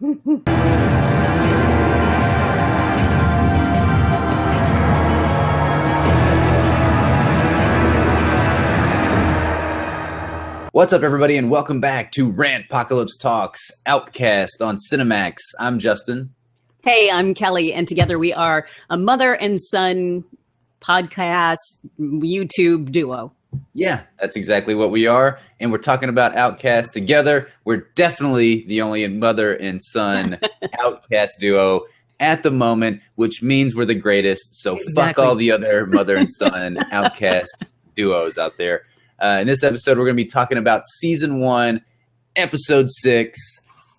What's up, everybody, and welcome back to Rantpocalypse Talks, Outcast on Cinemax. I'm Justin. Hey, I'm Kelly, and together we are a mother and son podcast YouTube duo. Yeah, that's exactly what we are, and we're talking about Outcast together. We're definitely the only mother and son Outcast duo at the moment, which means we're the greatest, so fuck all the other mother and son Outcast duos out there. In this episode, we're going to be talking about Season 1, Episode 6,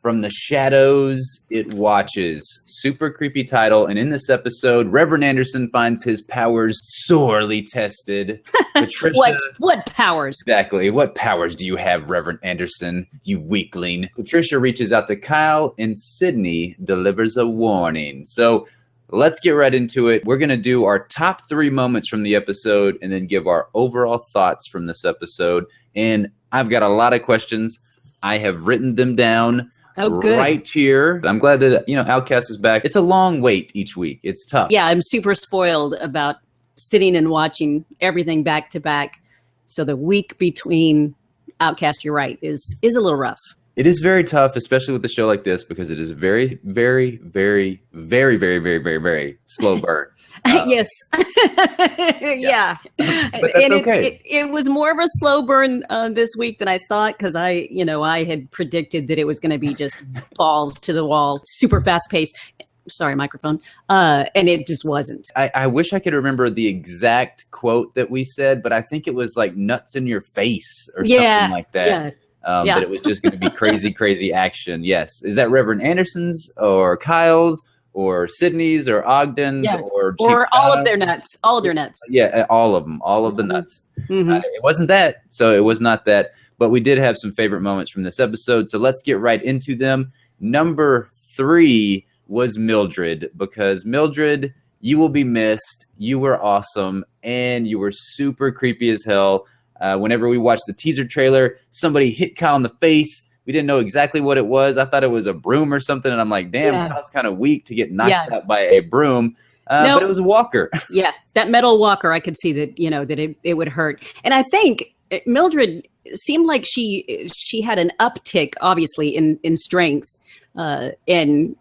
From the Shadows It Watches. Super creepy title. And in this episode, Reverend Anderson finds his powers sorely tested. Patricia, what powers? Exactly. What powers do you have, Reverend Anderson, you weakling? Patricia reaches out to Kyle, and Sydney delivers a warning. So let's get right into it. We're going to do our top 3 moments from the episode and then give our overall thoughts from this episode. And I've got a lot of questions. I have written them down right here. I'm glad that, Outcast is back. It's a long wait each week. It's tough. Yeah, I'm super spoiled about sitting and watching everything back to back. So the week between Outcast, you're right, is a little rough. It is very tough, especially with a show like this, because it is very, very, very, very, very, very, very, very slow burn. Yes. Yeah. But that's okay. It was more of a slow burn this week than I thought, because I had predicted that it was going to be just balls to the wall, super fast paced. Sorry, microphone. And it just wasn't. I wish I could remember the exact quote that we said, but I think it was like nuts in your face or something like that. Yeah. That it was just going to be crazy, crazy action. Yes. Is that Reverend Anderson's or Kyle's or Sydney's or Ogden's or all of their nuts? All of their nuts. Yeah, all of them. All of the nuts. Mm-hmm. It wasn't that. So it was not that. But we did have some favorite moments from this episode. So let's get right into them. Number 3 was Mildred, because Mildred, you will be missed. You were awesome. And you were super creepy as hell. Whenever we watched the teaser trailer, somebody hit Kyle in the face. We didn't know exactly what it was. I thought it was a broom or something. And I'm like, damn, Kyle's kind of weak to get knocked out by a broom. But it was a walker. Yeah, that metal walker, I could see that, that it would hurt. And I think Mildred seemed like she had an uptick, obviously, in strength and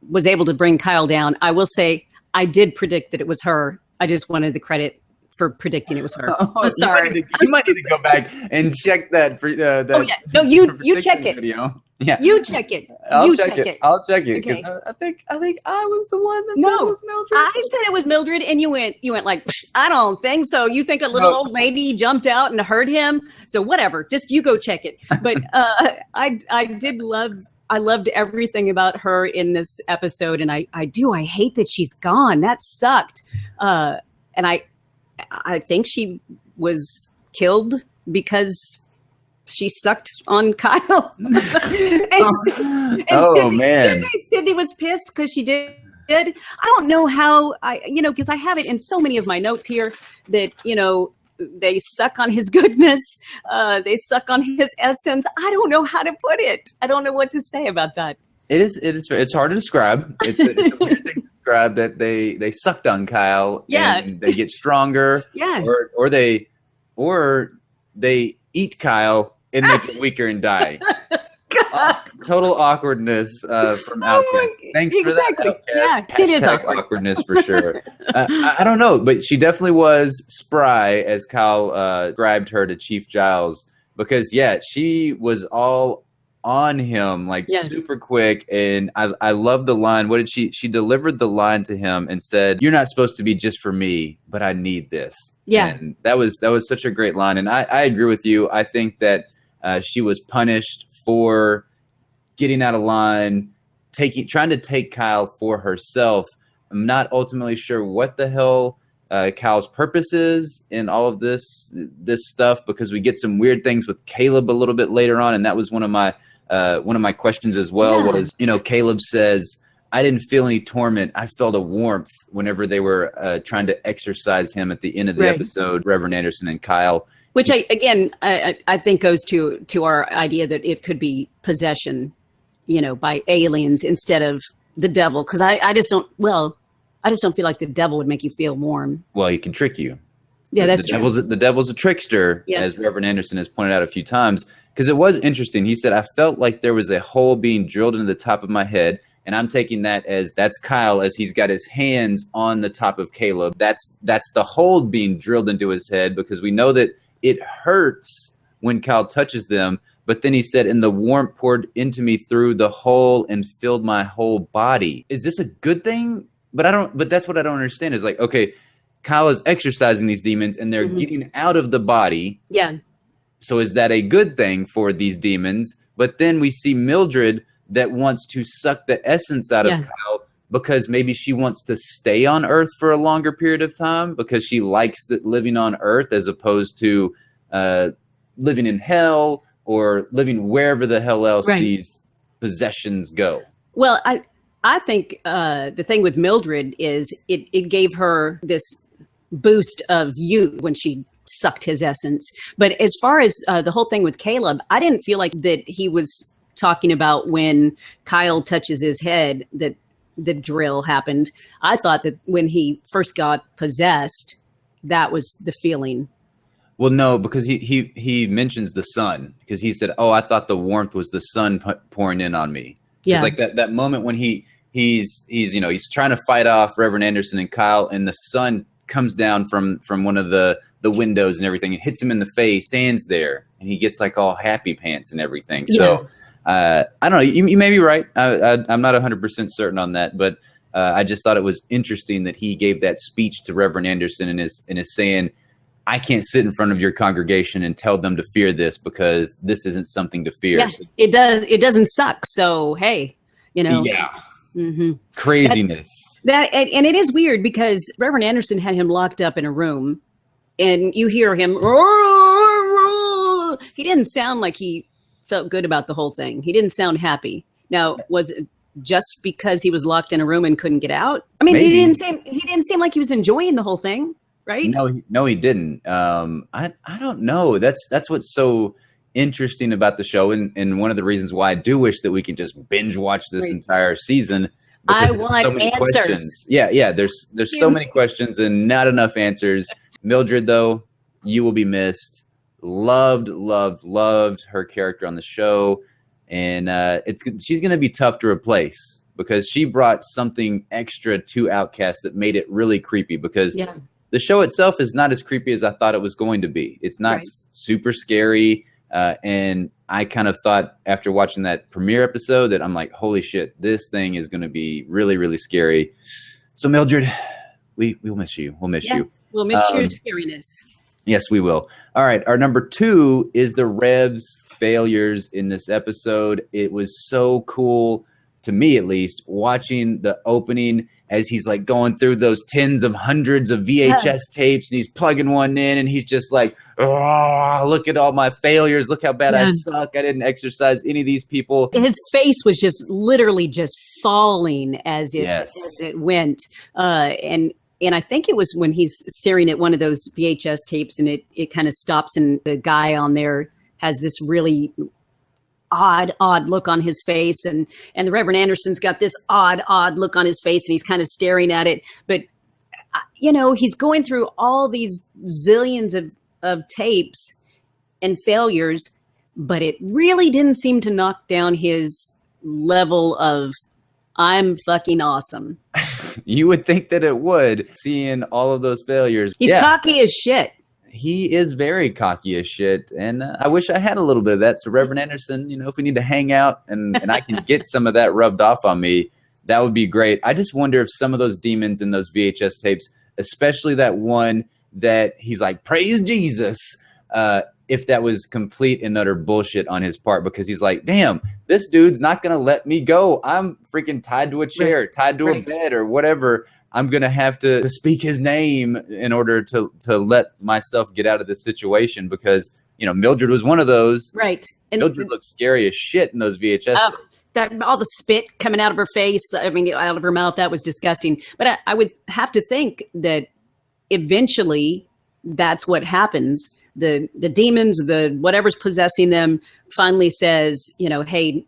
was able to bring Kyle down. I will say I did predict that it was her. I just wanted the credit for predicting it was her. I'm sorry. You might need to go back and check that. No, you check it. Video. Yeah, you check it. I'll check it. I'll check it. Okay. I think I was the one that said it was Mildred. I said it was Mildred, and you went like, I don't think so. You think a little old lady jumped out and hurt him? So whatever. Just you go check it. But I loved everything about her in this episode, and I hate that she's gone. That sucked. And I think she was killed because she sucked on Kyle. Sydney was pissed because she did. I don't know how because I have it in so many of my notes here that, they suck on his goodness. They suck on his essence. I don't know how to put it. I don't know what to say about that. It's hard to describe. It's a weird thing to describe that they sucked on Kyle. Yeah. And they get stronger. Yeah. Or they eat Kyle and they get weaker and die. Total awkwardness from Outcast. Thanks for that, Outcast. Yeah, it is awkwardness for sure. I don't know, but she definitely was spry, as Kyle described her to Chief Giles, because she was all on him super quick. And I love the line. What did she delivered the line to him and said, "You're not supposed to be just for me, but I need this." Yeah. And that was such a great line. And I agree with you. I think that she was punished for getting out of line, trying to take Kyle for herself. I'm not ultimately sure what the hell Kyle's purpose is in all of this stuff, because we get some weird things with Caleb a little bit later on, and that was one of my questions as well. Yeah. Was, Caleb says, "I didn't feel any torment. I felt a warmth," whenever they were trying to exorcise him at the end of the episode, Reverend Anderson and Kyle. Which I think goes to our idea that it could be possession, by aliens instead of the devil. Because I just don't feel like the devil would make you feel warm. Well, he can trick you. Yeah, that's true. The devil's a trickster, as Reverend Anderson has pointed out a few times. Because it was interesting. He said, I felt like there was a hole being drilled into the top of my head. And I'm taking that as that's Kyle, as he's got his hands on the top of Caleb. That's the hole being drilled into his head, because we know that it hurts when Kyle touches them. But then he said, and the warmth poured into me through the hole and filled my whole body. Is this a good thing? But that's what I don't understand is like, okay, Kyle is exorcising these demons and they're getting out of the body. Yeah. So is that a good thing for these demons? But then we see Mildred that wants to suck the essence out of Kyle because maybe she wants to stay on Earth for a longer period of time because she likes living on Earth as opposed to living in hell or living wherever the hell else these possessions go. Well, I think the thing with Mildred is it gave her this boost of youth when she sucked his essence. But as far as the whole thing with Caleb, I didn't feel like that he was talking about when Kyle touches his head that the drill happened. I thought that when he first got possessed, that was the feeling. Well, no, because he mentions the sun, because he said, "Oh, I thought the warmth was the sun pouring in on me." Yeah, it's like that moment when he's trying to fight off Reverend Anderson and Kyle, and the sun comes down from one of the windows and everything. It hits him in the face, stands there, and he gets like all happy pants and everything. Yeah. So I don't know. You may be right. I'm not 100% certain on that, but I just thought it was interesting that he gave that speech to Reverend Anderson and is saying, I can't sit in front of your congregation and tell them to fear this because this isn't something to fear. Yeah, it does. It doesn't suck. So, hey, Yeah. Craziness. And it is weird because Reverend Anderson had him locked up in a room and you hear him. He didn't sound like he felt good about the whole thing. He didn't sound happy. Now, was it just because he was locked in a room and couldn't get out? I mean, he didn't seem like he was enjoying the whole thing. Right? No, he didn't. I don't know. That's what's so interesting about the show, and one of the reasons why I do wish that we could just binge watch this entire season. I want so many answers. Questions. Yeah. There's so many questions and not enough answers. Mildred, though, you will be missed. Loved her character on the show, and she's going to be tough to replace because she brought something extra to Outcast that made it really creepy. Because the show itself is not as creepy as I thought it was going to be. It's not super scary. And I kind of thought after watching that premiere episode that I'm like, holy shit, this thing is going to be really, really scary. So Mildred, we'll miss you. We'll miss you. We'll miss your scariness. Yes, we will. All right. Our number 2 is the Rev's failures in this episode. It was so cool, to me at least, watching the opening as he's like going through those tens of hundreds of VHS tapes and he's plugging one in and he's just like, oh, look at all my failures. Look how bad I suck. I didn't exercise any of these people. His face was just literally just falling as it went. And I think it was when he's staring at one of those VHS tapes and it kind of stops and the guy on there has this really odd look on his face, and the Reverend Anderson's got this odd look on his face, and he's kind of staring at it. But he's going through all these zillions of tapes and failures, but it really didn't seem to knock down his level of I'm fucking awesome. You would think that it would, seeing all of those failures. He's cocky as shit. He is very cocky as shit, and I wish I had a little bit of that. So Reverend Anderson, if we need to hang out and I can get some of that rubbed off on me, that would be great. I just wonder if some of those demons in those VHS tapes, especially that one that he's like, praise Jesus, if that was complete and utter bullshit on his part, because he's like, damn, this dude's not going to let me go. I'm freaking tied to a chair, tied to a bed or whatever. I'm going to have to speak his name in order to let myself get out of this situation because, Mildred was one of those. Right. And Mildred looked scary as shit in those VHS. All the spit coming out of her face, out of her mouth, that was disgusting. But I would have to think that eventually that's what happens. The demons, whatever's possessing them finally says, hey,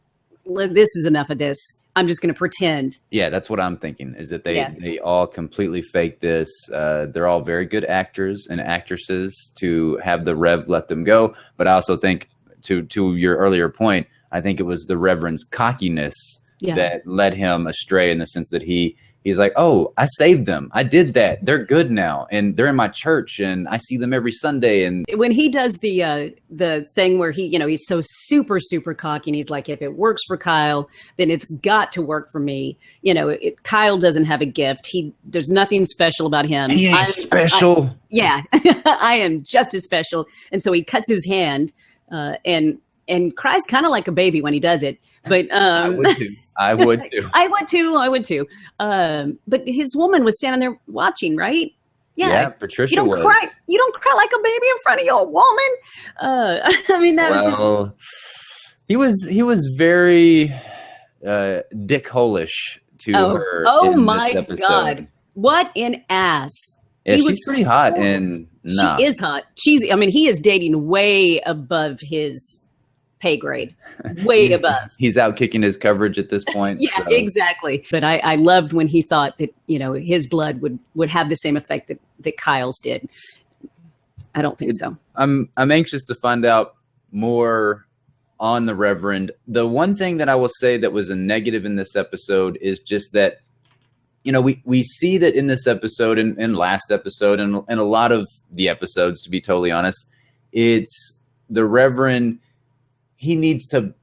this is enough of this. I'm just going to pretend. Yeah, that's what I'm thinking, is that they all completely fake this. They're all very good actors and actresses to have the Rev let them go. But I also think, to your earlier point, I think it was the Reverend's cockiness that led him astray, in the sense that he's like, oh, I saved them. I did that. They're good now. And they're in my church and I see them every Sunday. And when he does the thing where he's so super, super cocky, and he's like, if it works for Kyle, then it's got to work for me. Kyle doesn't have a gift. There's nothing special about him. He ain't special. I am just as special. And so he cuts his hand and cries kind of like a baby when he does it. But I would too. I would too. But his woman was standing there watching, right? Yeah, Patricia you don't was. Cry, you don't cry like a baby in front of your woman. I mean, that was just. He was very dick holish to her. Oh my God! What an ass! Yeah, she's pretty hot, and she is hot. He is dating way above his pay grade, way above. He's out kicking his coverage at this point. Yeah, exactly. But I loved when he thought that his blood would have the same effect that Kyle's did. I don't think so. I'm anxious to find out more on the Reverend. The one thing that I will say that was a negative in this episode is just that we see that in this episode and last episode and a lot of the episodes, to be totally honest, it's the Reverend. He needs to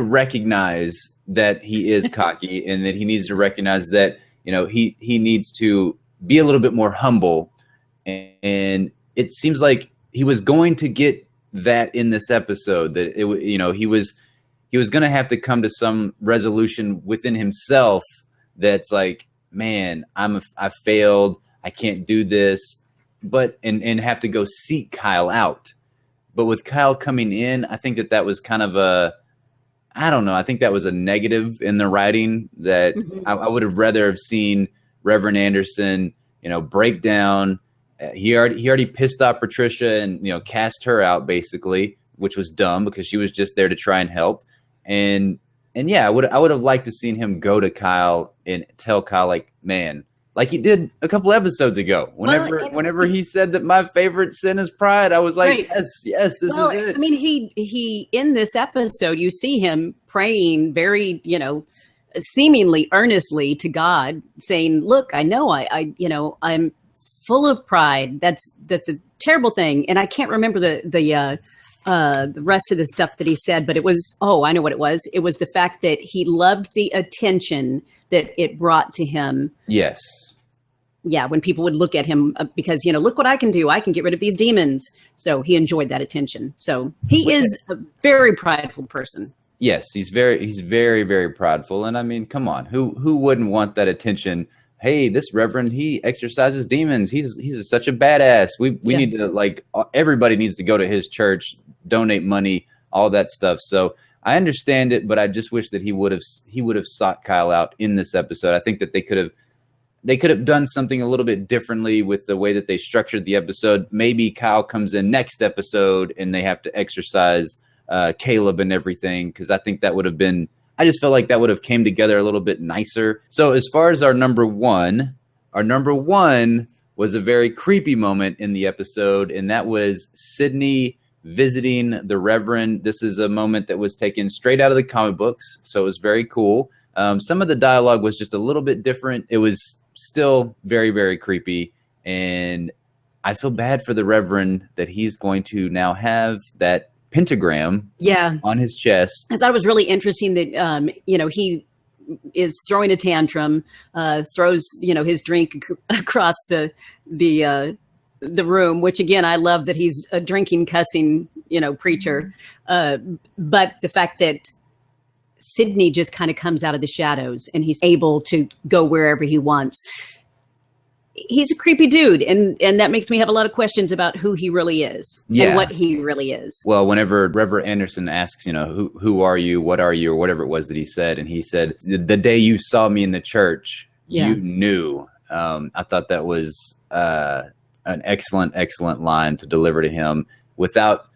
recognize that he is cocky, and that he needs to recognize that, he needs to be a little bit more humble. And it seems like he was going to get that in this episode, that he was going to have to come to some resolution within himself. That's like, man, I failed. I can't do this, and have to go seek Kyle out. But with Kyle coming in, I think that was kind of I think that was a negative in the writing, that I would have rather have seen Reverend Anderson, break down. He already pissed off Patricia and, cast her out basically, which was dumb because she was just there to try and help. And yeah, I would have liked to seen him go to Kyle and tell Kyle, like, man, like he did a couple episodes ago. Whenever he said that my favorite sin is pride, I was like, right. yes, this is it. I mean, he in this episode, you see him praying very, seemingly earnestly to God, saying, look, I know I'm full of pride. That's a terrible thing. And I can't remember the rest of the stuff that he said, but it was, I know what it was. It was the fact that he loved the attention that it brought to him. Yes. Yeah, when people would look at him, because, look what I can do. I can get rid of these demons. So he enjoyed that attention. So he is a very prideful person. Yes, he's very, very prideful. And I mean, come on, who wouldn't want that attention? Hey, this Reverend, he exorcises demons. He's such a badass. We need to, everybody needs to go to his church, donate money, all that stuff. So I understand it, but I just wish that he would have sought Kyle out in this episode. I think that they could have done something a little bit differently with the way that they structured the episode. Maybe Kyle comes in next episode and they have to exorcise Caleb and everything, because I think that would have been, I just felt like that would have came together a little bit nicer. So as far as our number one was a very creepy moment in the episode, and that was Sydney visiting the Reverend. This is a moment that was taken straight out of the comic books, so it was very cool. Some of the dialogue was just a little bit different. It was still very, very creepy, and I feel bad for the Reverend that he's going to now have that pentagram on his chest. I thought it was really interesting that he is throwing a tantrum, throws his drink across the room, which again I love that he's a drinking, cussing preacher, but the fact that Sydney just kind of comes out of the shadows and he's able to go wherever he wants. He's a creepy dude, and that makes me have a lot of questions about who he really is and what he really is. Well, whenever Reverend Anderson asks, who are you, what are you, or whatever it was that he said, and he said, the day you saw me in the church, you knew. I thought that was an excellent line to deliver to him without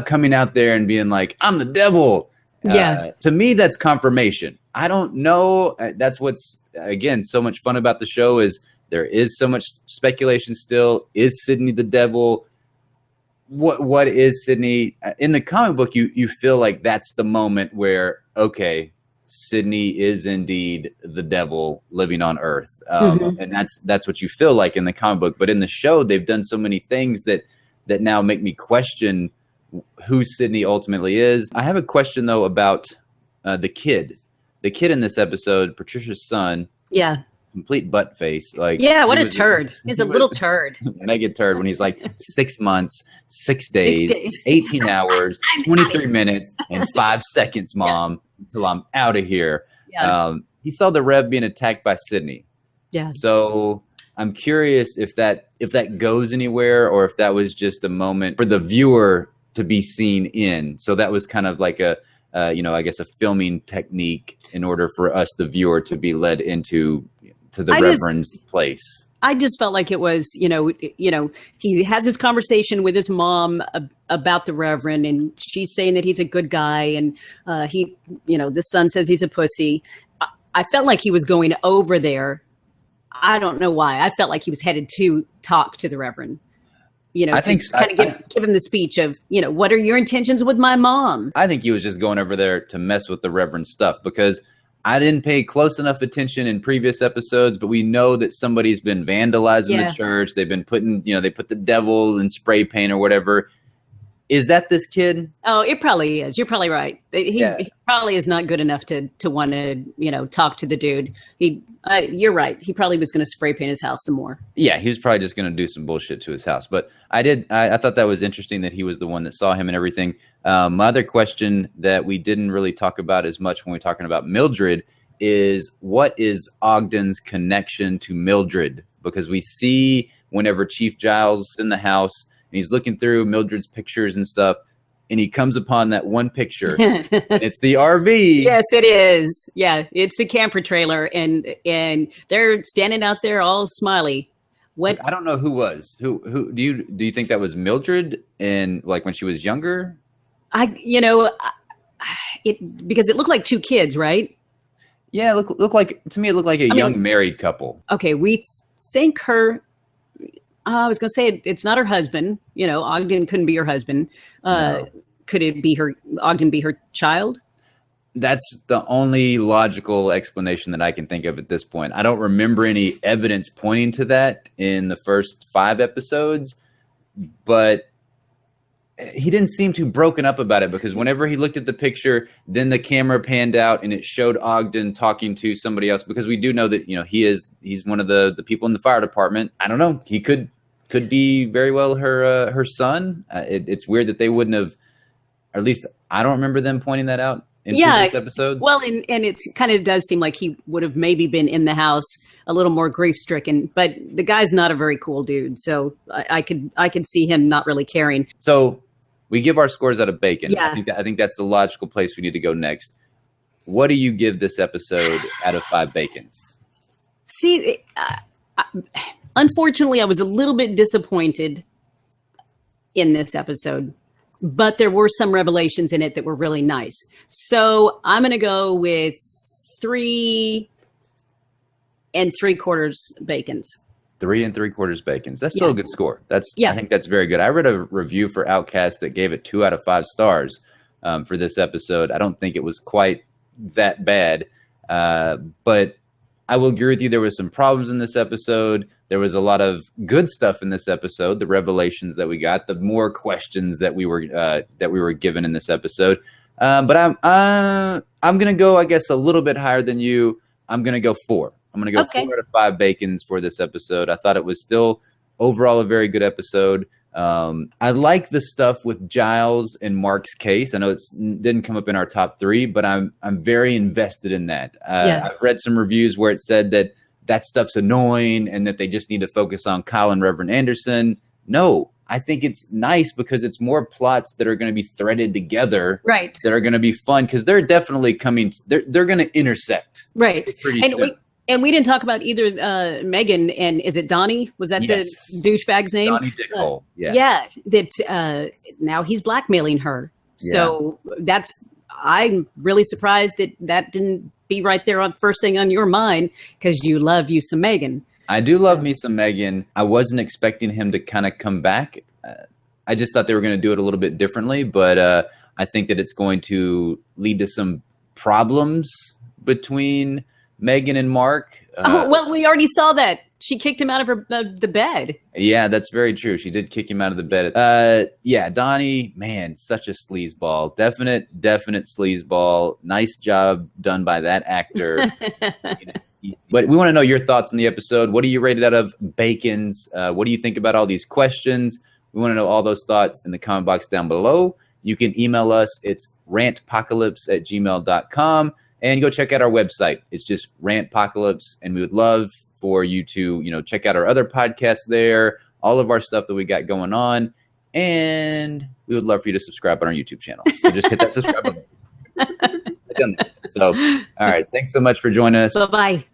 coming out there and being like, I'm the devil. To me, that's confirmation. I don't know. That's what's, again, so much fun about the show is there is so much speculation still. Is Sydney the devil? What is Sydney? In the comic book, you feel like that's the moment where, okay, Sydney is indeed the devil living on Earth. And that's what you feel like in the comic book. But in the show, they've done so many things that now make me question who Sydney ultimately is. I have a question, though, about the kid. The kid in this episode, Patricia's son. Yeah. Complete butt face. Like, what a turd. He's a little turd. Mega turd when he's like 6 months, 6 days, 18 hours, 23 minutes, and 5 seconds, Mom, until I'm out of here. Yeah. He saw the Rev being attacked by Sydney. Yeah. So I'm curious if that goes anywhere, or if that was just a moment for the viewer to be seen in. So that was kind of like I guess a filming technique in order for us, the viewer, to be led into the Reverend's place. I just felt like it was, he has this conversation with his mom about the Reverend, and she's saying that he's a good guy, and the son says he's a pussy. I felt like he was going over there. I don't know why. I felt like he was headed to talk to the Reverend. I think kind of give him the speech of, what are your intentions with my mom? I think he was just going over there to mess with the Reverend's stuff, because I didn't pay close enough attention in previous episodes, but we know that somebody's been vandalizing the church. They've been putting, they put the devil in spray paint or whatever. Is that this kid? Oh, it probably is. You're probably right. He probably is not good enough to want to, talk to the dude. You're right. He probably was going to spray paint his house some more. Yeah, he was probably just going to do some bullshit to his house. But I thought that was interesting that he was the one that saw him and everything. My other question that we didn't really talk about as much when we're talking about Mildred is, what is Ogden's connection to Mildred? Because we see whenever Chief Giles is in the house and he's looking through Mildred's pictures and stuff, and he comes upon that one picture. It's the RV. Yes, it is. Yeah, it's the camper trailer, and they're standing out there all smiley. What? I don't know who was who. Do you think that was Mildred, and like when she was younger? Because it looked like two kids, right? Yeah, look like, to me, it looked like a young married couple. Okay, we think her. I was going to say it's not her husband. Ogden couldn't be her husband. No. Could it be Ogden be her child? That's the only logical explanation that I can think of at this point. I don't remember any evidence pointing to that in the first 5 episodes, but he didn't seem too broken up about it, because whenever he looked at the picture, then the camera panned out and it showed Ogden talking to somebody else, because we do know that, he's one of the people in the fire department. I don't know. He could be very well her son. It's weird that they wouldn't have, or at least I don't remember them pointing that out in previous episodes. Well, and it's kind of does seem like he would have maybe been in the house a little more grief stricken, but the guy's not a very cool dude. So I could see him not really caring. So we give our scores out of bacon. Yeah. I think that's the logical place we need to go next. What do you give this episode out of 5 bacons? See, unfortunately, I was a little bit disappointed in this episode, but there were some revelations in it that were really nice. So I'm going to go with 3 3/4 bacons. 3 3/4 bacons. That's still a good score. I think that's very good. I read a review for Outcast that gave it 2 out of 5 stars for this episode. I don't think it was quite that bad, but I will agree with you. There was some problems in this episode. There was a lot of good stuff in this episode. The revelations that we got, the more questions that we were given in this episode. But I'm gonna go, I guess, a little bit higher than you. I'm gonna go 4. I'm gonna go 4 out of 5 bacons for this episode. I thought it was still overall a very good episode. I like the stuff with Giles and Mark's case. I know it didn't come up in our top 3, but I'm very invested in that. I've read some reviews where it said that stuff's annoying and that they just need to focus on Kyle and Reverend Anderson. No, I think it's nice because it's more plots that are going to be threaded together, right? That are going to be fun, because they're definitely coming. They're going to intersect, right? Pretty soon. And we didn't talk about either Megan and, is it Donnie? Was that the douchebag's name? Donnie Dickhole. Yeah. That now he's blackmailing her. So that's I'm really surprised that didn't be right there on first thing on your mind, because you love you some Megan. I do love me some Megan. I wasn't expecting him to kind of come back. I just thought they were going to do it a little bit differently, but I think that it's going to lead to some problems between Megan and Mark. Well, we already saw that. She kicked him out of the bed. Yeah, that's very true. She did kick him out of the bed. Yeah, Donnie, man, such a sleazeball. Definite sleazeball. Nice job done by that actor. But we want to know your thoughts on the episode. What do you rate it out of bacons? What do you think about all these questions? We want to know all those thoughts in the comment box down below. You can email us. It's rantpocalypse@gmail.com. And go check out our website. It's just Rantpocalypse. And we would love for you to, check out our other podcasts there, all of our stuff that we got going on. And we would love for you to subscribe on our YouTube channel. So just hit that subscribe button. So, all right. Thanks so much for joining us. Bye-bye.